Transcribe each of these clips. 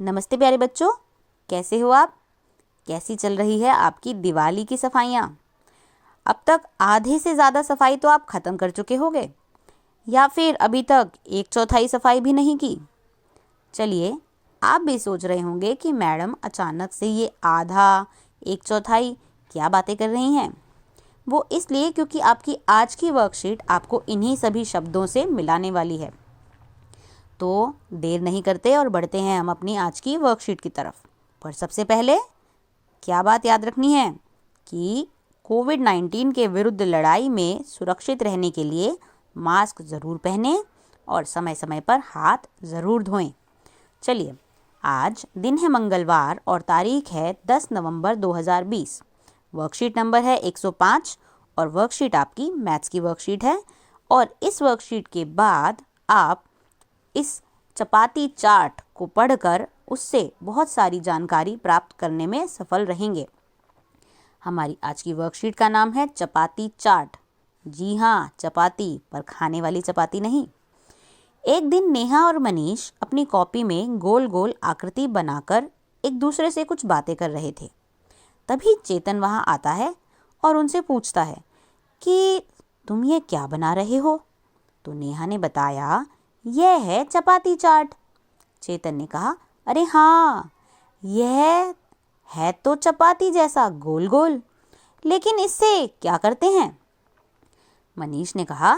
नमस्ते प्यारे बच्चों, कैसे हो आप? कैसी चल रही है आपकी दिवाली की सफाइयाँ? अब तक आधे से ज़्यादा सफाई तो आप ख़त्म कर चुके होंगे, या फिर अभी तक 1/4 सफाई भी नहीं की। चलिए, आप भी सोच रहे होंगे कि मैडम अचानक से ये आधा 1/4 क्या बातें कर रही हैं। वो इसलिए क्योंकि आपकी आज की वर्कशीट आपको इन्हीं सभी शब्दों से मिलाने वाली है। तो देर नहीं करते और बढ़ते हैं हम अपनी आज की वर्कशीट की तरफ। पर सबसे पहले क्या बात याद रखनी है कि कोविड-19 के विरुद्ध लड़ाई में सुरक्षित रहने के लिए मास्क ज़रूर पहनें और समय समय पर हाथ ज़रूर धोएं। चलिए, आज दिन है मंगलवार और तारीख है 10 नवंबर 2020। वर्कशीट नंबर है 105 और वर्कशीट आपकी मैथ्स की वर्कशीट है। और इस वर्कशीट के बाद आप इस चपाती चार्ट को पढ़कर उससे बहुत सारी जानकारी प्राप्त करने में सफल रहेंगे। हमारी आज की वर्कशीट का नाम है चपाती चार्ट। जी हाँ, चपाती, पर खाने वाली चपाती नहीं। एक दिन नेहा और मनीष अपनी कॉपी में गोल गोल आकृति बनाकर एक दूसरे से कुछ बातें कर रहे थे। तभी चेतन वहाँ आता है और उनसे पूछता है कि तुम ये क्या बना रहे हो? तो नेहा ने बताया, यह है चपाती चाट। चेतन ने कहा, अरे हाँ, यह है तो चपाती जैसा गोल गोल, लेकिन इससे क्या करते हैं? मनीष ने कहा,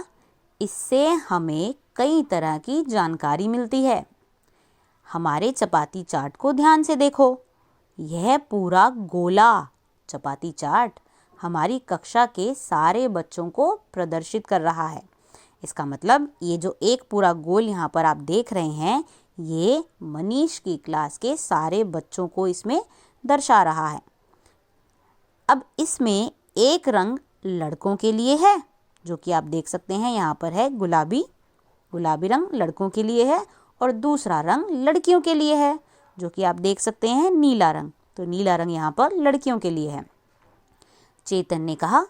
इससे हमें कई तरह की जानकारी मिलती है। हमारे चपाती चाट को ध्यान से देखो। यह पूरा गोला चपाती चाट हमारी कक्षा के सारे बच्चों को प्रदर्शित कर रहा है। इसका मतलब ये जो एक पूरा गोल यहाँ पर आप देख रहे हैं, ये मनीष की क्लास के सारे बच्चों को इसमें दर्शा रहा है। अब इसमें एक रंग लड़कों के लिए है, जो कि आप देख सकते हैं यहाँ पर है गुलाबी रंग लड़कों के लिए है, और दूसरा रंग लड़कियों के लिए है, जो कि आप देख सकते हैं नीला रंग। तो नीला रंग यहाँ पर लड़कियों के लिए है। चेतन ने कहा,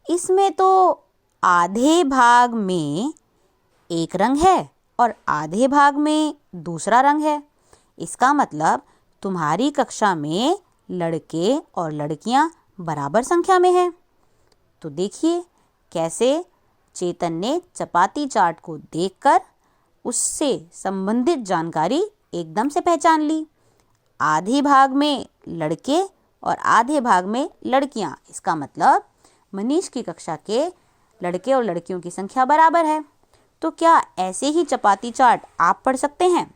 इसमें तो आधे भाग में एक रंग है और आधे भाग में दूसरा रंग है। इसका मतलब तुम्हारी कक्षा में लड़के और लड़कियां बराबर संख्या में हैं। तो देखिए कैसे चेतन ने चपाती चार्ट को देखकर उससे संबंधित जानकारी एकदम से पहचान ली। आधे भाग में लड़के और आधे भाग में लड़कियां, इसका मतलब मनीष की कक्षा के लड़के और लड़कियों की संख्या बराबर है। तो क्या ऐसे ही चपाती चार्ट आप पढ़ सकते हैं?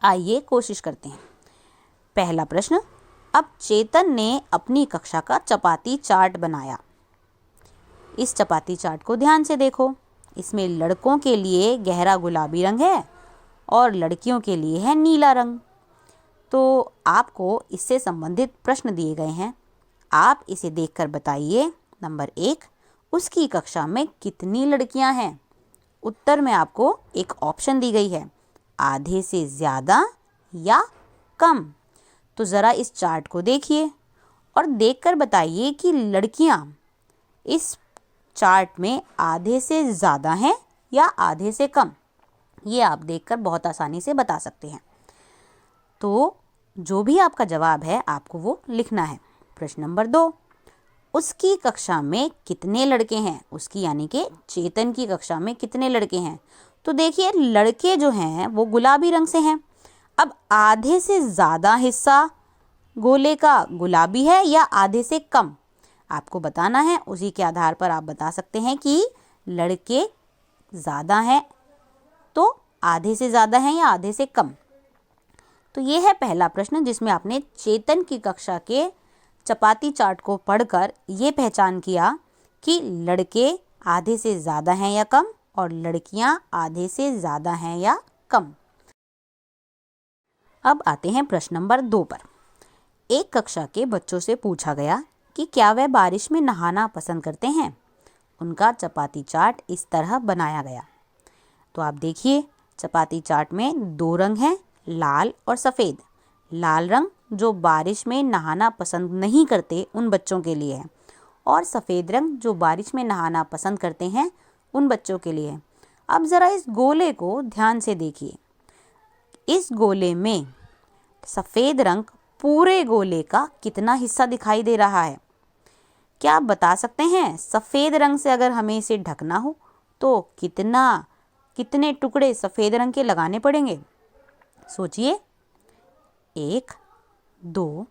आइए कोशिश करते हैं। पहला प्रश्न, अब चेतन ने अपनी कक्षा का चपाती चार्ट बनाया। इस चपाती चार्ट को ध्यान से देखो। इसमें लड़कों के लिए गहरा गुलाबी रंग है और लड़कियों के लिए है नीला रंग। तो आपको इससे संबंधित प्रश्न दिए गए हैं। आप इसे देखकर बताइए। नंबर 1, उसकी कक्षा में कितनी लड़कियां हैं? उत्तर में आपको एक ऑप्शन दी गई है, आधे से ज़्यादा या कम। तो ज़रा इस चार्ट को देखिए और देखकर बताइए कि लड़कियां इस चार्ट में आधे से ज़्यादा हैं या आधे से कम। ये आप देखकर बहुत आसानी से बता सकते हैं। तो जो भी आपका जवाब है आपको वो लिखना है। प्रश्न नंबर 2, उसकी कक्षा में कितने लड़के हैं? उसकी यानी कि चेतन की कक्षा में कितने लड़के हैं? तो देखिए लड़के जो हैं वो गुलाबी रंग से हैं। अब आधे से ज़्यादा हिस्सा गोले का गुलाबी है या आधे से कम, आपको बताना है। उसी के आधार पर आप बता सकते हैं कि लड़के ज़्यादा हैं तो आधे से ज़्यादा हैं या आधे से कम। तो ये है पहला प्रश्न जिसमें आपने चेतन की कक्षा के चपाती चार्ट को पढ़कर ये पहचान किया कि लड़के आधे से ज़्यादा हैं या कम और लड़कियां आधे से ज़्यादा हैं या कम। अब आते हैं प्रश्न नंबर 2 पर। एक कक्षा के बच्चों से पूछा गया कि क्या वह बारिश में नहाना पसंद करते हैं। उनका चपाती चार्ट इस तरह बनाया गया। तो आप देखिए चपाती चार्ट में 2 रंग हैं, लाल और सफ़ेद। लाल रंग जो बारिश में नहाना पसंद नहीं करते उन बच्चों के लिए है, और सफ़ेद रंग जो बारिश में नहाना पसंद करते हैं उन बच्चों के लिए है। अब ज़रा इस गोले को ध्यान से देखिए। इस गोले में सफ़ेद रंग पूरे गोले का कितना हिस्सा दिखाई दे रहा है? क्या आप बता सकते हैं सफ़ेद रंग से अगर हमें इसे ढकना हो तो कितने टुकड़े सफ़ेद रंग के लगाने पड़ेंगे? सोचिए। 1, 2,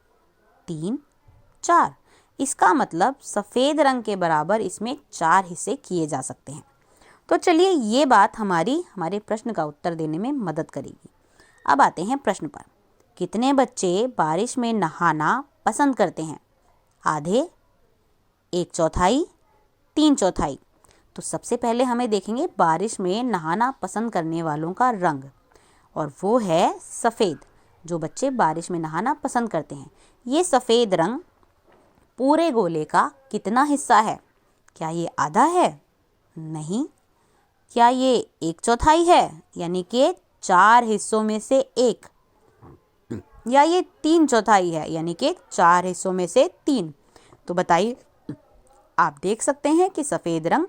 3, 4। इसका मतलब सफ़ेद रंग के बराबर इसमें 4 हिस्से किए जा सकते हैं। तो चलिए, ये बात हमारे प्रश्न का उत्तर देने में मदद करेगी। अब आते हैं प्रश्न पर। कितने बच्चे बारिश में नहाना पसंद करते हैं? आधे, 1/4, 3/4। तो सबसे पहले हमें देखेंगे बारिश में नहाना पसंद करने वालों का रंग, और वो है सफ़ेद। जो बच्चे बारिश में नहाना पसंद करते हैं, ये सफ़ेद रंग पूरे गोले का कितना हिस्सा है? क्या ये आधा है? नहीं। क्या ये 1/4 है, यानी कि 4 हिस्सों में से 1? या ये 3/4 है, यानी कि 4 हिस्सों में से 3? तो बताइए। आप देख सकते हैं कि सफ़ेद रंग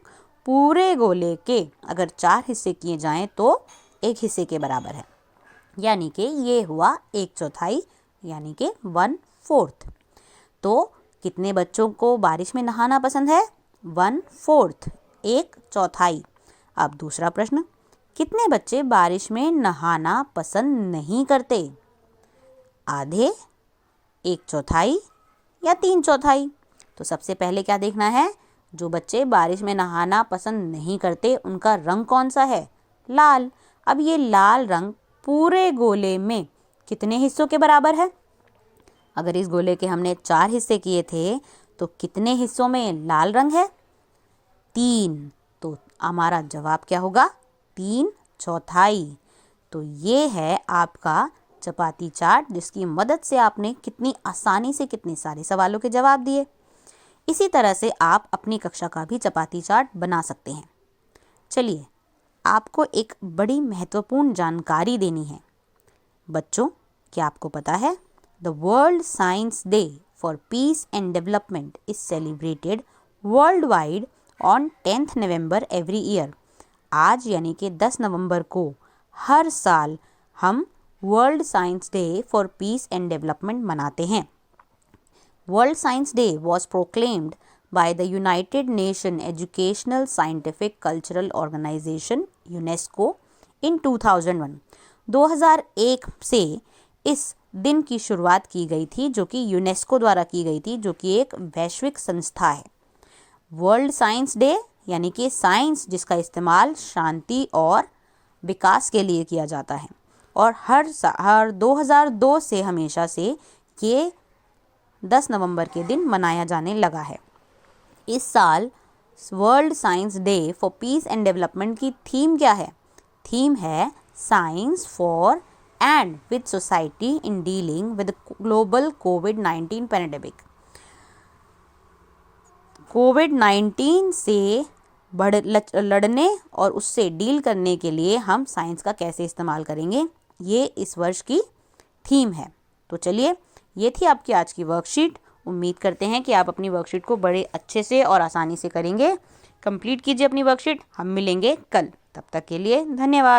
पूरे गोले के अगर 4 हिस्से किए जाएं तो 1 हिस्से के बराबर है, यानी कि ये हुआ 1/4, यानी कि 1/4। तो कितने बच्चों को बारिश में नहाना पसंद है? 1/4, 1/4। अब दूसरा प्रश्न, कितने बच्चे बारिश में नहाना पसंद नहीं करते? आधे, 1/4 या 3/4? तो सबसे पहले क्या देखना है? जो बच्चे बारिश में नहाना पसंद नहीं करते उनका रंग कौन सा है? लाल। अब ये लाल रंग पूरे गोले में कितने हिस्सों के बराबर है? अगर इस गोले के हमने 4 हिस्से किए थे तो कितने हिस्सों में लाल रंग है? 3। तो हमारा जवाब क्या होगा? 3/4। तो ये है आपका चपाती चार्ट, जिसकी मदद से आपने कितनी आसानी से कितने सारे सवालों के जवाब दिए। इसी तरह से आप अपनी कक्षा का भी चपाती चार्ट बना सकते हैं। चलिए, आपको एक बड़ी महत्वपूर्ण जानकारी देनी है। बच्चों, क्या आपको पता है the world science day for peace and development is celebrated world wide on 10th November every year. आज यानी कि 10 नवंबर को हर साल हम world science day for peace and development मनाते हैं। World Science Day was proclaimed by the United Nations Educational, Scientific, Cultural Organization UNESCO in 2001। 2001 से इस दिन की शुरुआत की गई थी, जो कि यूनेस्को द्वारा की गई थी, जो कि एक वैश्विक संस्था है। वर्ल्ड साइंस डे यानी कि साइंस जिसका इस्तेमाल शांति और विकास के लिए किया जाता है, और हर 2002 से हमेशा से ये 10 नवंबर के दिन मनाया जाने लगा है। इस साल world science day for peace and development की थीम क्या है? थीम है science for and with society in dealing with global कोविड-19 पैंडेमिक। कोविड-19 से लड़ने और उससे डील करने के लिए हम साइंस का कैसे इस्तेमाल करेंगे, ये इस वर्ष की थीम है। तो चलिए, ये थी आपकी आज की वर्कशीट। उम्मीद करते हैं कि आप अपनी वर्कशीट को बड़े अच्छे से और आसानी से करेंगे। कंप्लीट कीजिए अपनी वर्कशीट। हम मिलेंगे कल। तब तक के लिए धन्यवाद।